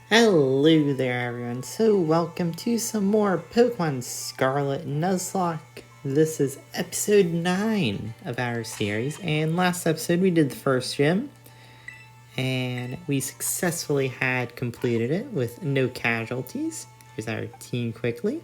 Hello there everyone, so welcome to some more Pokemon Scarlet and Nuzlocke. This is episode 9 of our series, and last episode we did the first gym, and we successfully had completed it with no casualties. Here's our team quickly.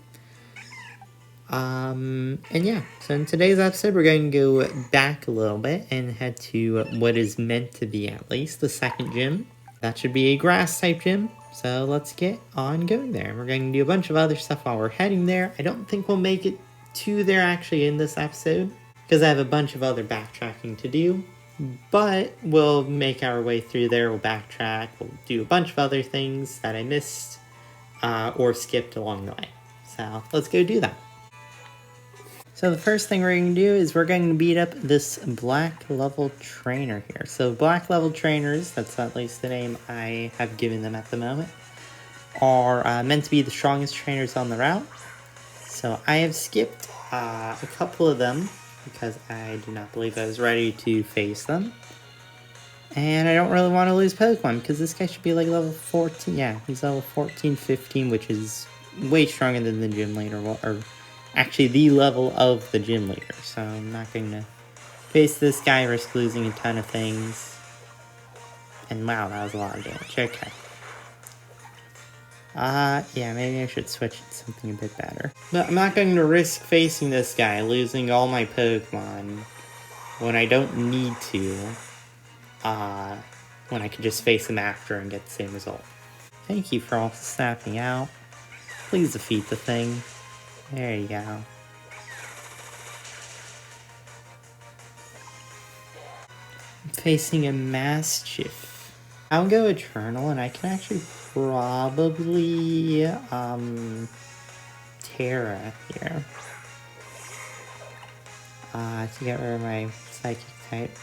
And yeah, so in today's episode we're going to go back a little bit and head to what is meant to be at least the second gym. That should be a grass type gym. So let's get on going there. We're going to do a bunch of other stuff while we're heading there. I don't think we'll make it to there actually in this episode, because I have a bunch of other backtracking to do. But we'll make our way through there. We'll backtrack. We'll do a bunch of other things that I missed or skipped along the way. So let's go do that. So the first thing we're going to do is we're going to beat up this black level trainer here. So black level trainers, that's at least the name I have given them at the moment, are meant to be the strongest trainers on the route. So I have skipped a couple of them because I do not believe I was ready to face them. And I don't really want to lose Pokemon because this guy should be like level 14. Yeah, he's level 14, 15, which is way stronger than the gym leader, or actually the level of the gym leader. So I'm not going to face this guy, risk losing a ton of things. And wow, that was a lot of damage. Okay. Yeah, maybe I should switch to something a bit better. But I'm not going to risk facing this guy, losing all my Pokemon when I don't need to. When I could just face him after and get the same result. Thank you for all snapping out. Please defeat the thing. There you go. I'm facing a Mastiff. I'll go Eternal, and I can actually probably Terra here. To get rid of my Psychic type.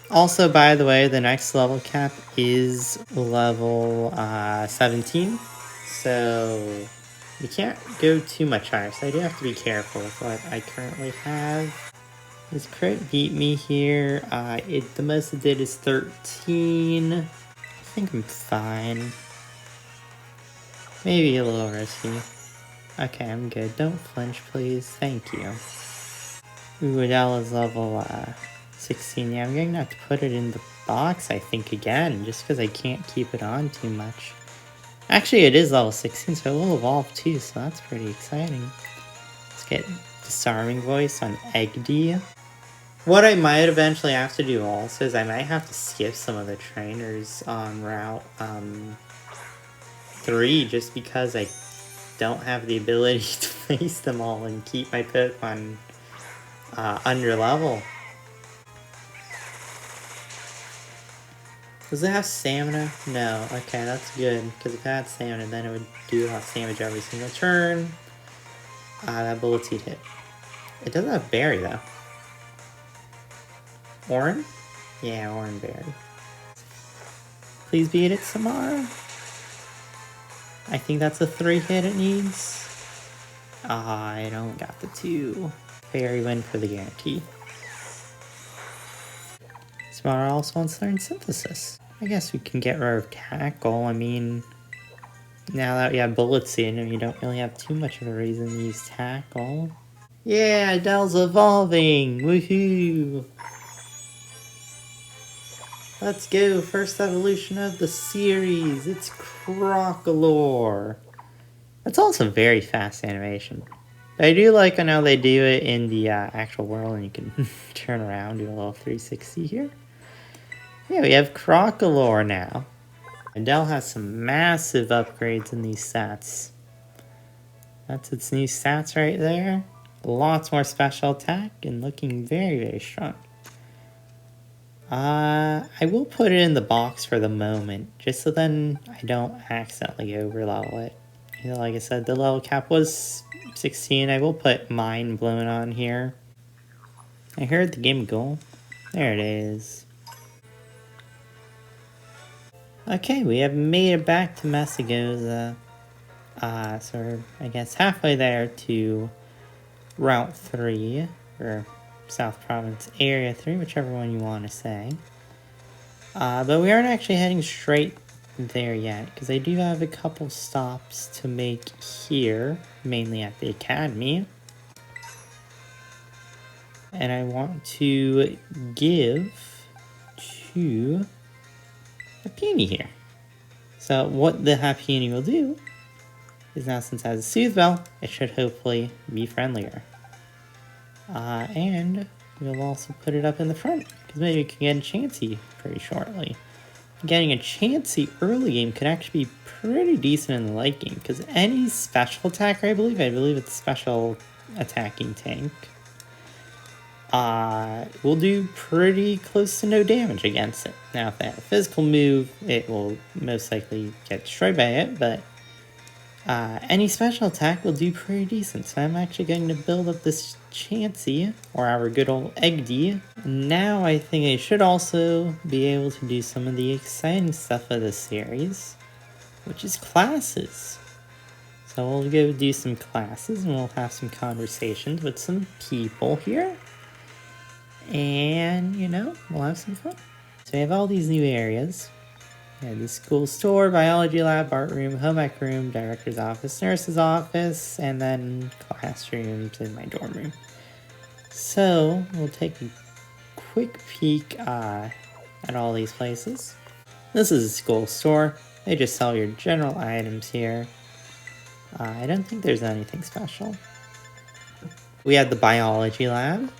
Also, by the way, the next level cap is level 17. So you can't go too much higher, so I do have to be careful with what I currently have. This crit beat me here. The most it did is 13. I think I'm fine. Maybe a little risky. Okay, I'm good. Don't flinch, please. Thank you. Ooh, Adela's level 16. Yeah, I'm going to have to put it in the box, I think, again, just because I can't keep it on too much. Actually, it is level 16, so it will evolve too, so that's pretty exciting. Let's get Disarming Voice on Egg-D. What I might eventually have to do also is I might have to skip some of the trainers on Route 3, just because I don't have the ability to face them all and keep my Pokemon under level. Does it have stamina? No. Okay, that's good. Because if it had stamina, then it would do less damage every single turn. That Bullet Seed hit. It doesn't have Berry, though. Oran? Yeah, Oran Berry. Please beat it, Samara. I think that's a 3-hit it needs. I only got the 2. Fairy win for the guarantee. Samara also wants to learn Synthesis. I guess we can get rid of Tackle. I mean, now that we have Bullet Seed, you don't really have too much of a reason to use Tackle. Yeah, Adele's evolving! Woohoo! Let's go! First evolution of the series! It's Crocalor! That's also very fast animation. But I do like how they do it in the actual world, and you can turn around, do a little 360 here. Yeah, we have Crocalor now. Adele has some massive upgrades in these stats. That's its new stats right there. Lots more special attack and looking very, very strong. I will put it in the box for the moment, just so then I don't accidentally overlevel it. You know, like I said, the level cap was 16. I will put Mind Blown on here. I heard the game goal. There it is. Okay, we have made it back to Messagoza. So we're, I guess, halfway there to Route 3, or South Province Area 3, whichever one you want to say. But we aren't actually heading straight there yet, because I do have a couple stops to make here, mainly at the academy. And I want to give to a peony here. So what the peony will do is now, since it has a soothe bell, it should hopefully be friendlier. And we'll also put it up in the front, because maybe we can get a Chansey pretty shortly. Getting a Chansey early game could actually be pretty decent in the late game, because any special attacker, I believe it's special attacking tank, will do pretty close to no damage against it. Now, if they have a physical move, it will most likely get destroyed by it, but any special attack will do pretty decent. So I'm actually going to build up this Chansey, or our good old Eggy. Now I think I should also be able to do some of the exciting stuff of this series, which is classes. So we'll go do some classes, and we'll have some conversations with some people here. And, you know, we'll have some fun. So we have all these new areas. We have the school store, biology lab, art room, home ec room, director's office, nurse's office, and then classrooms in my dorm room. So we'll take a quick peek at all these places. This is a school store. They just sell your general items here. I don't think there's anything special. We have the biology lab.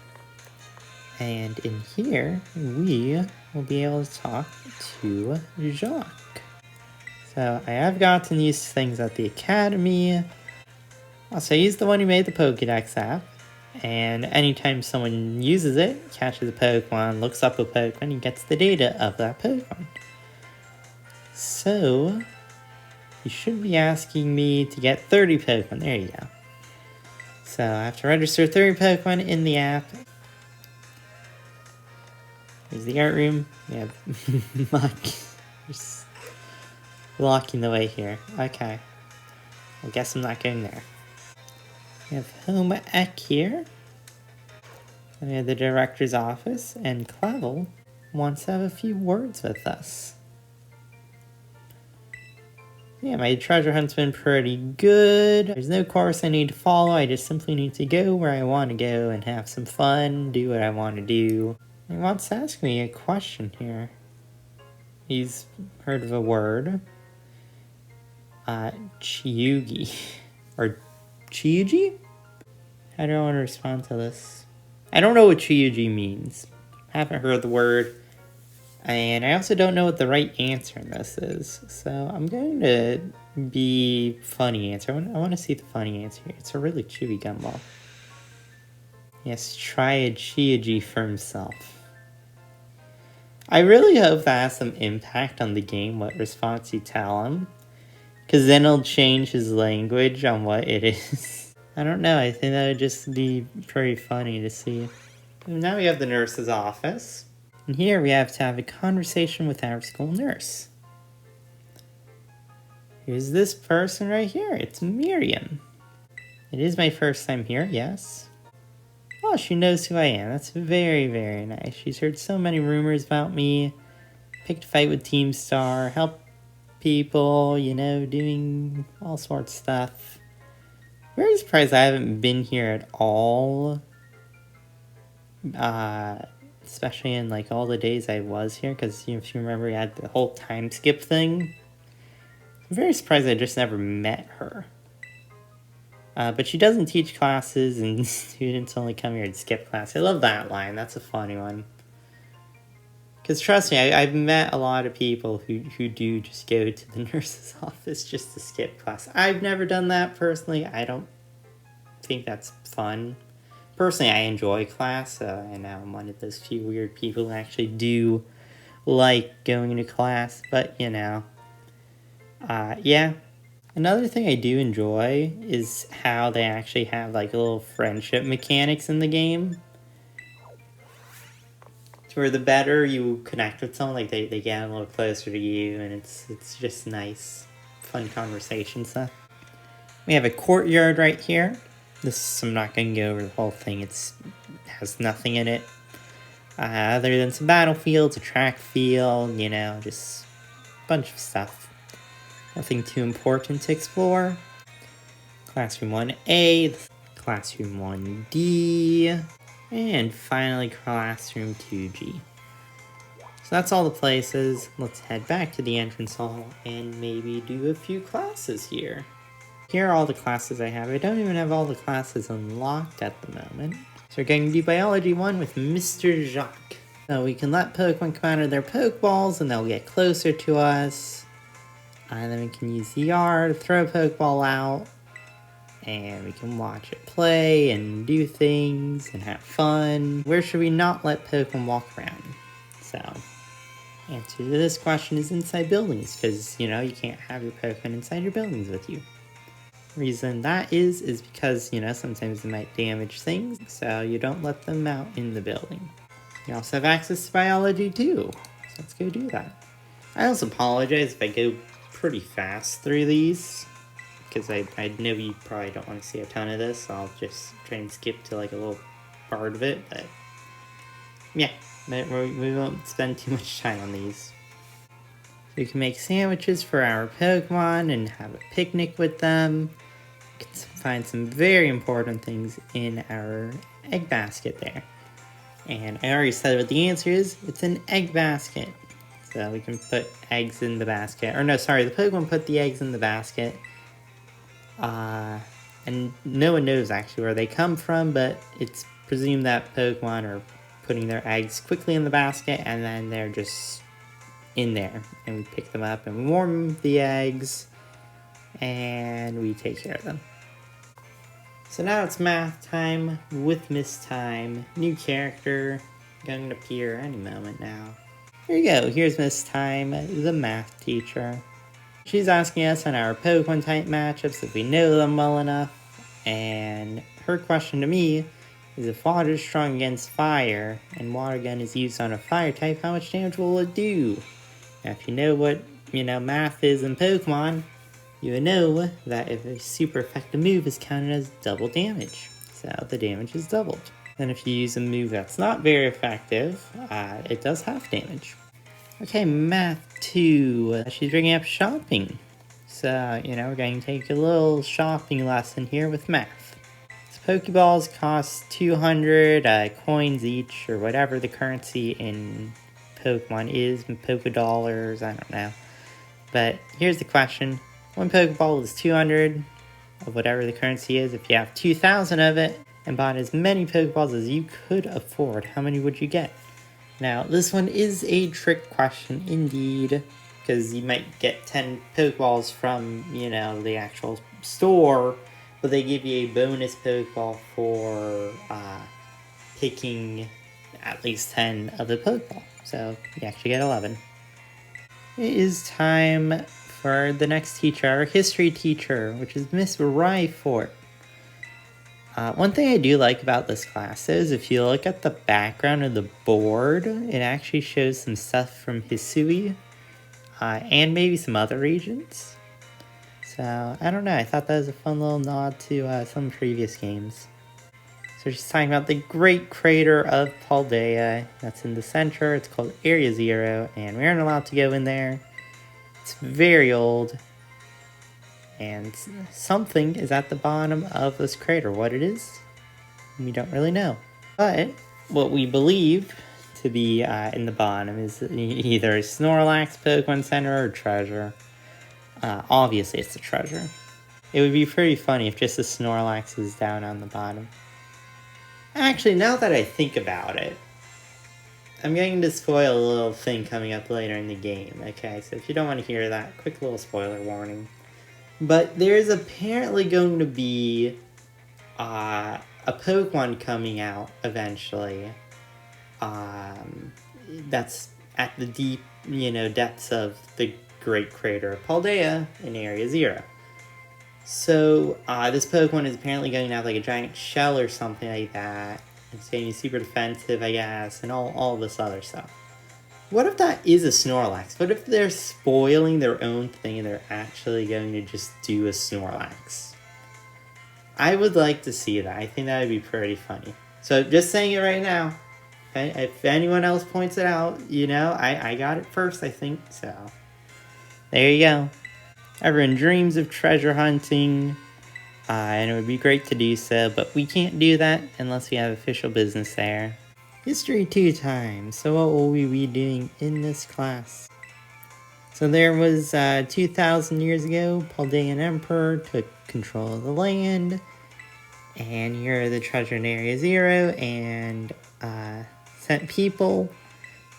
And in here, we will be able to talk to Jacques. So I have gotten used to things at the academy. Also, he's the one who made the Pokédex app. And anytime someone uses it, catches a Pokemon, looks up a Pokemon, he gets the data of that Pokemon. So, you should be asking me to get 30 Pokemon. There you go. So I have to register 30 Pokemon in the app. Here's the art room. We have Muck just blocking the way here. Okay. I guess I'm not going there. We have home ec here. And we have the director's office, and Clavel wants to have a few words with us. Yeah, my treasure hunt's been pretty good. There's no course I need to follow. I just simply need to go where I want to go and have some fun, do what I want to do. He wants to ask me a question here. He's heard of a word. Chiugi. Or Chiugi? How do I want to respond to this? I don't know what Chiugi means. Haven't heard the word. And I also don't know what the right answer in this is. So I'm going to be funny answer. I want to see the funny answer here. It's a really chewy gumball. Yes, try a Chiugi for himself. I really hope that has some impact on the game, what response you tell him. Because then he'll change his language on what it is. I don't know, I think that would just be pretty funny to see. And now we have the nurse's office. And here we have to have a conversation with our school nurse. Here's this person right here. It's Miriam. It is my first time here, yes. Oh, she knows who I am. That's very, very nice. She's heard so many rumors about me. Picked a fight with Team Star. Helped people, you know, doing all sorts of stuff. Very surprised I haven't been here at all. Especially in, like, all the days I was here. Because, you know, if you remember, we had the whole time skip thing. I'm very surprised I just never met her. But she doesn't teach classes, and students only come here to skip class. I love that line. That's a funny one. Because trust me, I've met a lot of people who do just go to the nurse's office just to skip class. I've never done that personally. I don't think that's fun. Personally, I enjoy class, and I'm one of those few weird people who actually do like going to class. But, you know, yeah. Another thing I do enjoy is how they actually have, like, little friendship mechanics in the game. To where the better you connect with someone, like, they get a little closer to you, and it's just nice, fun conversation stuff. We have a courtyard right here. I'm not going to go over the whole thing. It has nothing in it. Other than some battlefields, a track field, you know, just a bunch of stuff. Nothing too important to explore. Classroom 1A, Classroom 1D, and finally Classroom 2G. So that's all the places. Let's head back to the entrance hall and maybe do a few classes here. Here are all the classes I have. I don't even have all the classes unlocked at the moment. So we're going to do Biology 1 with Mr. Jacques. So we can let Pokemon come out of their Pokeballs and they'll get closer to us. And then we can use ZR to throw a Pokeball out. And we can watch it play and do things and have fun. Where should we not let Pokemon walk around? So, answer to this question is inside buildings, because, you can't have your Pokemon inside your buildings with you. Reason that is because, sometimes they might damage things, so you don't let them out in the building. You also have access to Biology too, so let's go do that. I also apologize if I go pretty fast through these, because I know you probably don't want to see a ton of this, so I'll just try and skip to like a little part of it, but yeah, we won't spend too much time on these. We can make sandwiches for our Pokemon and have a picnic with them. We can find some very important things in our egg basket there. And I already said what the answer is. It's an egg basket. So we can put eggs in the basket. Or no, sorry, the Pokemon put the eggs in the basket. And no one knows actually where they come from, but it's presumed that Pokemon are putting their eggs quickly in the basket and then they're just in there. And we pick them up and we warm the eggs and we take care of them. So now it's math time with Miss Time. New character going to appear any moment now. Here you go. Here's Miss Time, the math teacher. She's asking us on our Pokemon type matchups if we know them well enough. And her question to me is, if water is strong against fire and water gun is used on a fire type, how much damage will it do? Now if you know what, math is in Pokemon, you would know that if a super effective move is counted as double damage. So the damage is doubled. Then if you use a move that's not very effective, it does half damage. Okay, Math 2. She's bringing up shopping. So, we're going to take a little shopping lesson here with math. So Pokeballs cost 200 coins each, or whatever the currency in Pokemon is, Pokedollars, I don't know. But here's the question. One Pokeball is 200 of whatever the currency is. If you have 2,000 of it and bought as many Pokeballs as you could afford, how many would you get? Now, this one is a trick question indeed, because you might get 10 Pokeballs from, the actual store, but they give you a bonus Pokeball for picking at least 10 of the Pokeball. So you actually get 11. It is time for the next teacher, our history teacher, which is Miss Ryfort. One thing I do like about this class is if you look at the background of the board, it actually shows some stuff from Hisui and maybe some other regions. So, I don't know, I thought that was a fun little nod to some previous games. So she's talking about the Great Crater of Paldea. That's in the center. It's called Area 0, and we aren't allowed to go in there. It's very old. And something is at the bottom of this crater. What it is, we don't really know. But what we believe to be in the bottom is either a Snorlax Pokemon Center or treasure. Obviously, it's a treasure. It would be pretty funny if just the Snorlax is down on the bottom. Actually, now that I think about it, I'm going to spoil a little thing coming up later in the game. Okay, so if you don't want to hear that, quick little spoiler warning. But there's apparently going to be a Pokemon coming out eventually. That's at the deep, depths of the Great Crater of Paldea in Area 0. So, this Pokemon is apparently going to have like a giant shell or something like that. It's going to be super defensive, I guess, and all this other stuff. What if that is a Snorlax? What if they're spoiling their own thing and they're actually going to just do a Snorlax? I would like to see that. I think that would be pretty funny. So just saying it right now. Okay? If anyone else points it out, I got it first, I think. So there you go. Everyone dreams of treasure hunting, and it would be great to do so, but we can't do that unless we have official business there. History 2 time. So what will we be doing in this class? So there was 2,000 years ago, Paldean Emperor took control of the land, and here are the treasure in Area 0, and sent people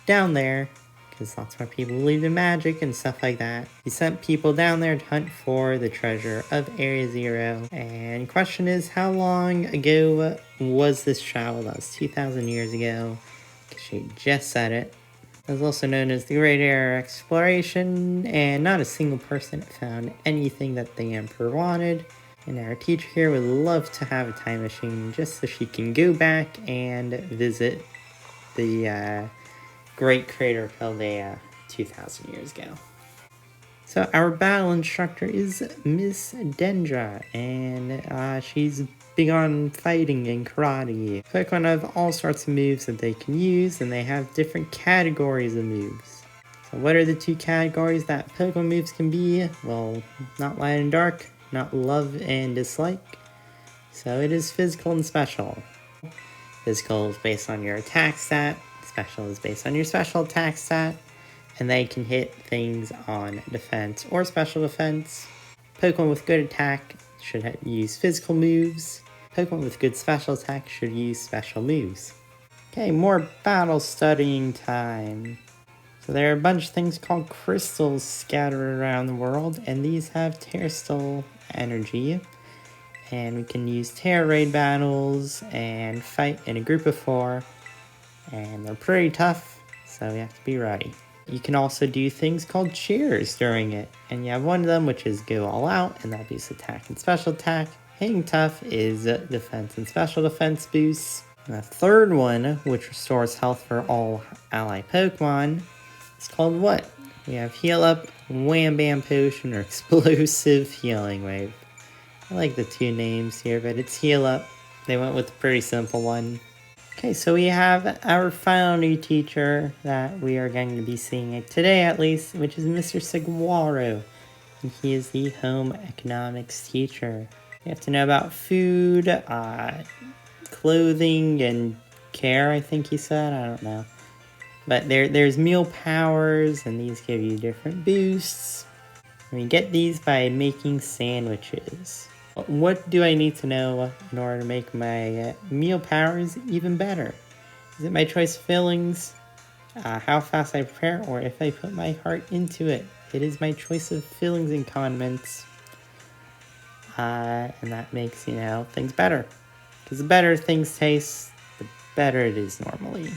down there, because that's where people believed in magic and stuff like that. He sent people down there to hunt for the treasure of Area 0, and question is, how long ago was this travel? That was 2,000 years ago, because she just said it. It was also known as the Great Era Exploration, and not a single person found anything that the Emperor wanted. And our teacher here would love to have a time machine just so she can go back and visit the great crater of Paldea 2,000 years ago. So our battle instructor is Miss Dendra, and she's big on fighting and karate. Pokemon have all sorts of moves that they can use, and they have different categories of moves. So what are the 2 categories that Pokemon moves can be? Well, not light and dark, not love and dislike. So it is physical and special. Physical is based on your attack stat, special is based on your special attack stat, and they can hit things on defense or special defense. Pokemon with good attack should use physical moves. Pokemon with good special attack should use special moves. Okay, more battle studying time. So there are a bunch of things called crystals scattered around the world, and these have Terrestrial energy. And we can use Terra Raid battles and fight in a group of 4. And they're pretty tough, so we have to be ready. You can also do things called cheers during it. And you have one of them, which is go all out, and that boosts attack and special attack. Hang Tough is defense and special defense boosts. And the third one, which restores health for all ally Pokemon, is called what? We have Heal Up, Wham Bam Potion, or Explosive Healing Wave. I like the 2 names here, but it's Heal Up. They went with a pretty simple one. Okay, so we have our final new teacher that we are going to be seeing today at least, which is Mr. Saguaro. And he is the home economics teacher. You have to know about food, clothing, and care, I think he said. I don't know. But there's meal powers, and these give you different boosts. And we get these by making sandwiches. What do I need to know in order to make my meal powers even better? Is it my choice of fillings, how fast I prepare, or if I put my heart into it? It is my choice of fillings and condiments. And that makes, things better. Because the better things taste, the better it is normally.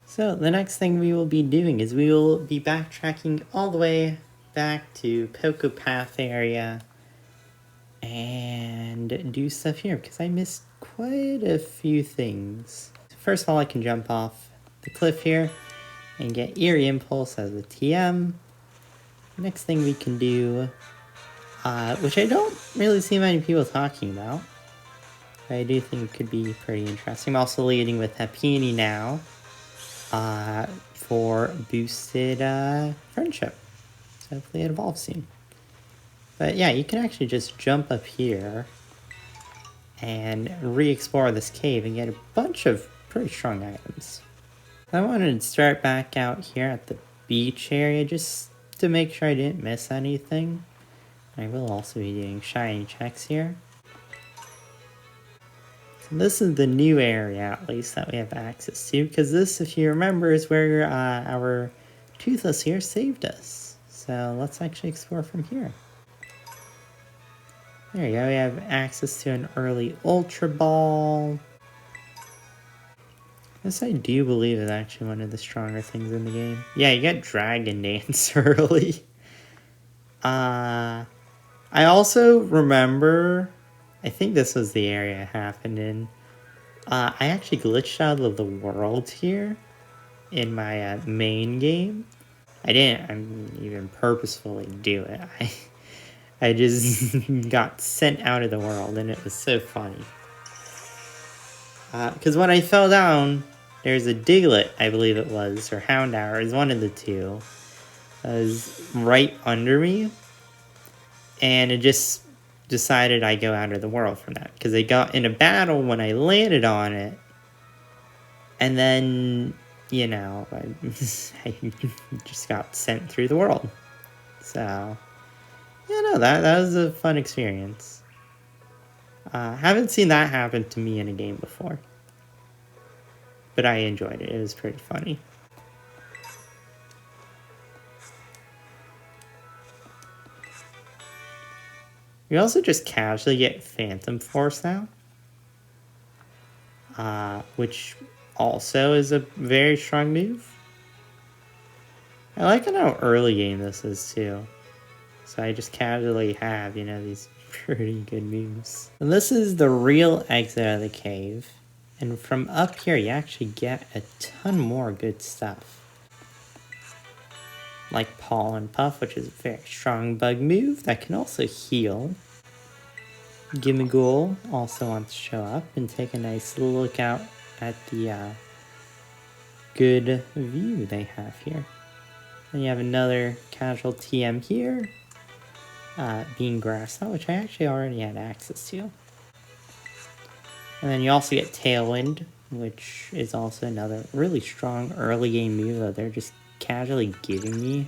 So the next thing we will be doing is we will be backtracking all the way back to Poké Path area and do stuff here because I missed quite a few things. First of all, I can jump off the cliff here and get Eerie Impulse as a TM. Next thing we can do, which I don't really see many people talking about, but I do think it could be pretty interesting. I'm also leading with Happini now for boosted friendship. So hopefully it evolves soon. But yeah, you can actually just jump up here and re-explore this cave and get a bunch of pretty strong items. I wanted to start back out here at the beach area just to make sure I didn't miss anything. I will also be doing shiny checks here. So this is the new area, at least, that we have access to, because this, if you remember, is where our Toothless here saved us. So let's actually explore from here. There you go, we have access to an early Ultra Ball. This I do believe is actually one of the stronger things in the game. Yeah, you get Dragon Dance early. I also remember, I think this was the area it happened in. I actually glitched out of the world here in my main game. I didn't even purposefully do it. I just got sent out of the world, and it was so funny. Because when I fell down, there's a Diglett, I believe it was, or Houndour, it was one of the two. It was right under me. and it just decided I go out of the world from that. Because they got in a battle when I landed on it. And then, you know, I just got sent through the world. So, yeah, no, that was a fun experience. Haven't seen that happen to me in a game before. But I enjoyed it. It was pretty funny. You also just casually get Phantom Force now. Which also is a very strong move. I like how early game this is too. So I just casually have, you know, these pretty good moves. And this is the real exit of the cave. And from up here, you actually get a ton more good stuff. Like Pollen Puff, which is a very strong bug move that can also heal. Gimmighoul also wants to show up and take a nice look out at the good view they have here. Then you have another casual TM here. Being Grassot, which I actually already had access to. And then you also get Tailwind, which is also another really strong early game move that they're just casually giving me.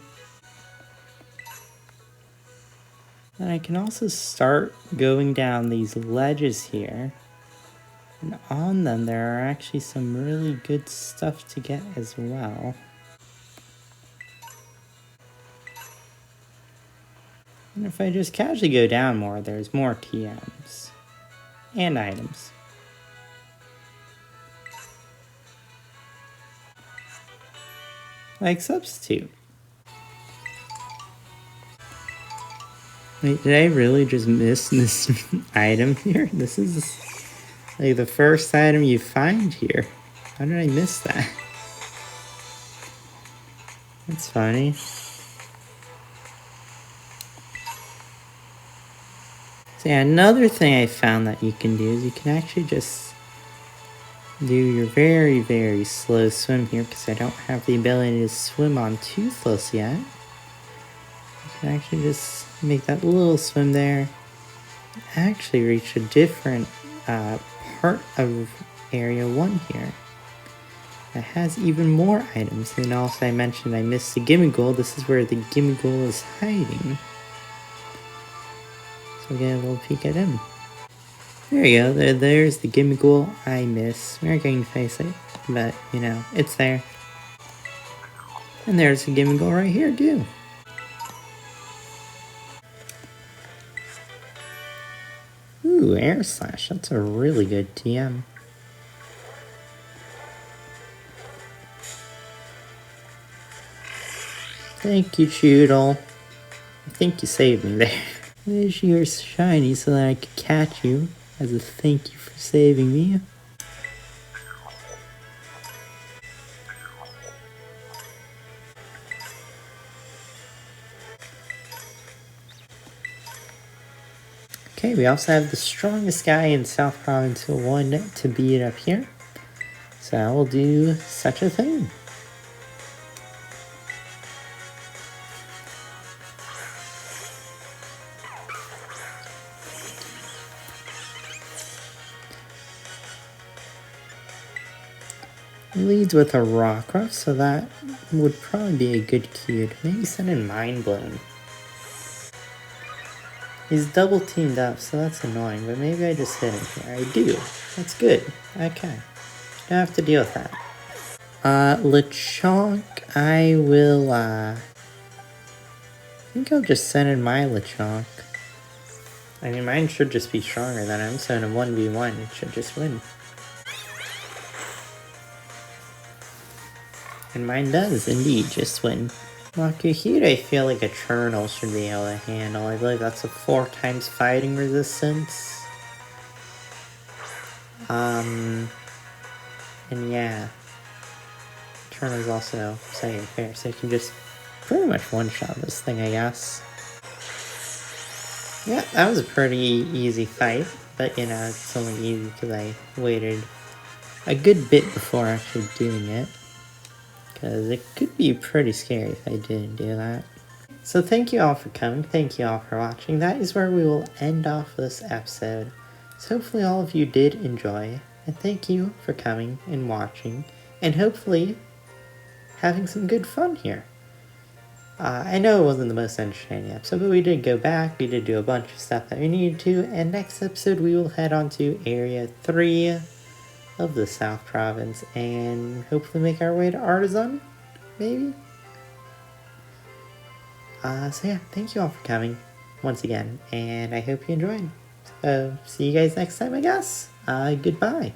And I can also start going down these ledges here. And on them there are actually some really good stuff to get as well. And if I just casually go down more, there's more TMs. And items. Like Substitute. Wait, did I really just miss this item here? This is like the first item you find here. How did I miss that? That's funny. So yeah, another thing I found that you can do is you can actually just do your very, very slow swim here, because I don't have the ability to swim on Toothless yet. You can actually just make that little swim there. Actually reach a different part of Area 1 here. That has even more items. And also I mentioned I missed the Gimmighoul. This is where the Gimmighoul is hiding. So we'll get a little peek at him. There you go, there's the Gimmighoul I miss. We're going to face it, but you know, it's there. And there's the Gimmighoul right here too. Ooh, Air Slash, that's a really good TM. Thank you, Choodle. I think you saved me there. Wish you were shiny so that I could catch you as a thank you for saving me. Okay, we also have the strongest guy in South Province 1 to beat up here. So I will do such a thing. Leads with a Rockruff, so that would probably be a good cue to maybe send in Mind Blown. He's double teamed up, so that's annoying, but maybe I just hit him here. I do. That's good. Okay. Don't have to deal with that. Lechonk, I will, I think I'll just send in my Lechonk. I mean, mine should just be stronger than him, so in a 1v1, it should just win. And mine does, indeed, just win. Makuhita, I feel like Eternal should be able to handle. I believe that's a 4 times fighting resistance. And yeah. Eternal's also second fair, so you can just pretty much one-shot this thing, I guess. Yeah, that was a pretty easy fight, but you know, it's only easy because I waited a good bit before actually doing it. Because it could be pretty scary if I didn't do that. So thank you all for coming. Thank you all for watching. That is where we will end off this episode. So hopefully all of you did enjoy. And thank you for coming and watching. And hopefully having some good fun here. I know it wasn't the most entertaining episode, but we did go back. We did do a bunch of stuff that we needed to. And next episode we will head on to Area 3 of the South Province. And hopefully make our way to Artisan, maybe? So yeah, thank you all for coming once again, and I hope you enjoyed. So see you guys next time, I guess. Goodbye.